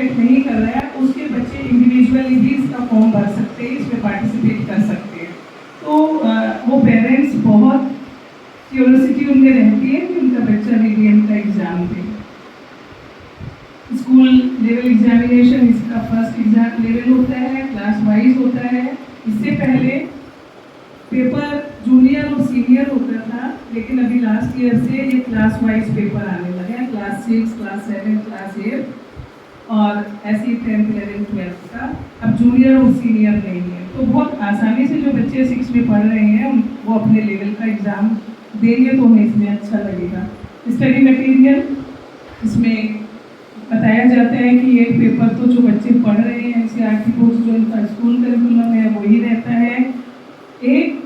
Participate नहीं कर रहा है उसके बच्चे इंडिविजुअली भी इसका फॉर्म भर सकते हैं, इसमें पार्टिसिपेट कर सकते हैं। तो वो पेरेंट्स बहुत क्यूरियोसिटी उनमें रहती है कि उनका बच्चा VDM का एग्ज़ाम दे। स्कूल लेवल एग्जामिनेशन इसका फर्स्ट एग्जाम लेवल होता है, क्लास वाइज होता है। इससे पहले पेपर जूनियर और सीनियर होता था, लेकिन अभी लास्ट ईयर से ये क्लास वाइज पेपर आने लगे हैं, क्लास 6, क्लास 7, क्लास 8 और ऐसे 10th 11th 12th का। अब जूनियर और सीनियर नहीं है, तो बहुत आसानी से जो बच्चे 6 में पढ़ रहे हैं वो अपने लेवल का एग्ज़ाम देंगे, तो हमें इसमें अच्छा लगेगा। स्टडी मटेरियल इसमें बताया जाता है कि एक पेपर तो जो बच्चे पढ़ रहे हैं NCERT बुक्स जो इनका स्कूल करिकुलम है वही रहता है। एक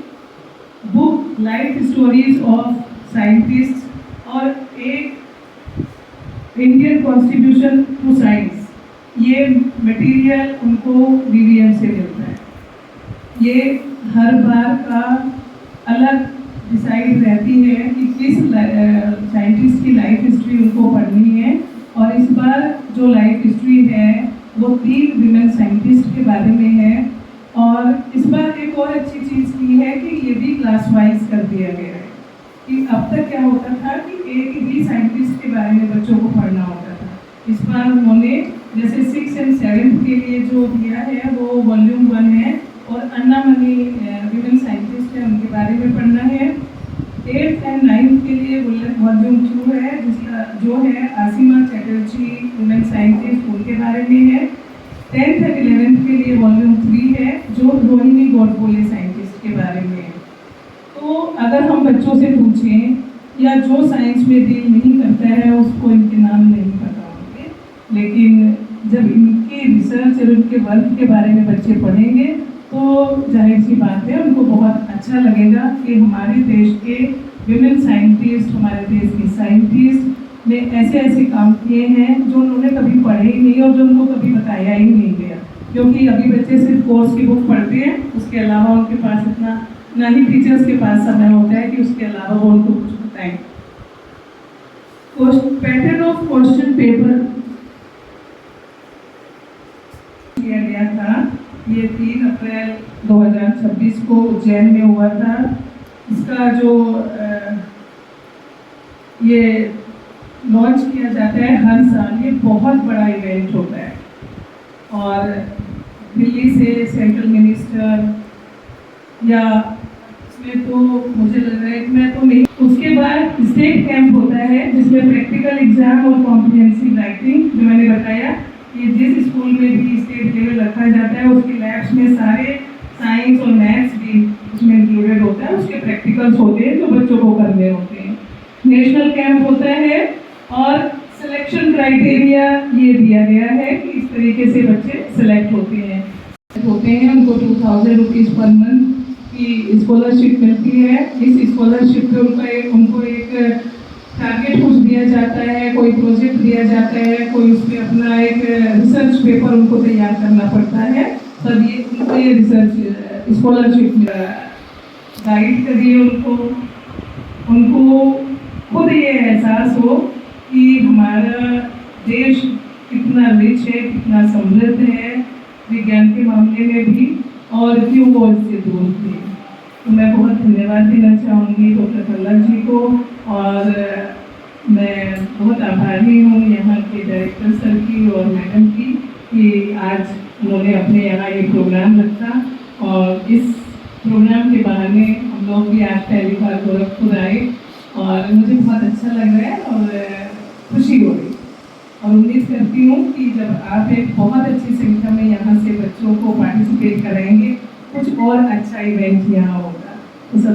book life stories of scientist और एक इंडियन कॉन्स्टिट्यूशन टू साइंस, ये मटेरियल उनको VDM से मिलता है। ये हर बार का अलग डिसाइड रहती है कि किस साइंटिस्ट की लाइफ हिस्ट्री उनको पढ़नी है, और इस बार जो लाइफ हिस्ट्री है वो 3 विमेन साइंटिस्ट के बारे में है। और इस बार एक और अच्छी चीज़ की है कि ये भी क्लास वाइज कर दिया गया है, कि अब तक क्या होता था कि एक ही साइंटिस्ट के बारे में बच्चों को पढ़ना होता था। इस बार उन्होंने जैसे 6th and 7th के लिए जो दिया है वो वॉल्यूम 1 है, और अन्ना मनी विमेन साइंटिस्ट है उनके बारे में पढ़ना है। 8th and 9th के लिए वॉल्यूम 2 है, जिसका जो है आसिमा चैटर्जी वुमेन साइंटिस्ट उनके बारे में है। 10th and 11th के लिए वॉल्यूम 3 है, जो रोहिणी गोडबोले साइंटिस्ट के बारे में है। तो अगर हम बच्चों से पूछें या जो साइंस में डील नहीं करता है उसको इनके नाम नहीं पता होंगे, लेकिन जब इनकी रिसर्च और इनके वर्क के बारे में बच्चे पढ़ेंगे तो जाहिर सी बात है उनको बहुत अच्छा लगेगा कि हमारे देश के विमेन साइंटिस्ट, हमारे देश के साइंटिस्ट ने ऐसे ऐसे काम किए हैं जो उन्होंने कभी पढ़े ही नहीं और जो उनको कभी बताया ही नहीं गया। क्योंकि अभी बच्चे सिर्फ कोर्स की बुक पढ़ते हैं, उसके अलावा उनके पास इतना ना ही टीचर्स के पास समय होता है कि उसके अलावा वो उनको कुछ बताएं। पैटर्न ऑफ क्वेश्चन पेपर किया गया था, ये 3 अप्रैल 2026 को उज्जैन में हुआ था। इसका जो ये लॉन्च किया जाता है हर साल, ये बहुत बड़ा इवेंट होता है, और दिल्ली से सेंट्रल मिनिस्टर या इसमें तो मुझे लग रहा है कि मैं तो नहीं। उसके बाद स्टेट कैंप होता है जिसमें प्रैक्टिकल एग्जाम और कॉम्प्रिहेंसिव राइटिंग, जो मैंने बताया कि जिस स्कूल में भी स्टेट लेवल रखा जाता है उसके लैब्स में सारे साइंस और मैथ्स भी उसमें इंक्लूडेड होता है, उसके प्रैक्टिकल्स होते हैं जो बच्चों को करने होते हैं। नेशनल कैंप होता है और सिलेक्शन क्राइटेरिया ये दिया गया है कि इस तरीके से बच्चे सिलेक्ट होते हैं। उनको 2000 रुपीज़ पर मंथ की स्कॉलरशिप मिलती है। इस स्कॉलरशिप पे उनको एक टारगेट कुछ दिया जाता है, कोई प्रोजेक्ट दिया जाता है, कोई उस पर अपना एक रिसर्च पेपर उनको तैयार करना पड़ता है, तब ये उनको ये रिसर्च स्कॉलरशिप गाइड करिए उनको खुद ये एहसास हो कि हमारा देश कितना रिच है, कितना समृद्ध है विज्ञान के मामले में भी, और क्यों वो इससे दूर थे। तो मैं बहुत धन्यवाद देना चाहूँगी डॉक्टर कल्ला जी को, और मैं बहुत आभारी हूँ यहाँ के डायरेक्टर सर की और मैडम की कि आज उन्होंने अपने यहाँ ये प्रोग्राम रखा, और इस प्रोग्राम के बहाने हम लोग भी आज पहली बार गोरखपुर आए, और मुझे बहुत अच्छा लग रहा है और खुशी हो रही, और उम्मीद करती हूँ कि जब आप एक बहुत अच्छी संख्या में यहाँ से बच्चों को पार्टिसिपेट कराएंगे, कुछ और अच्छा इवेंट यहाँ होगा। तो सब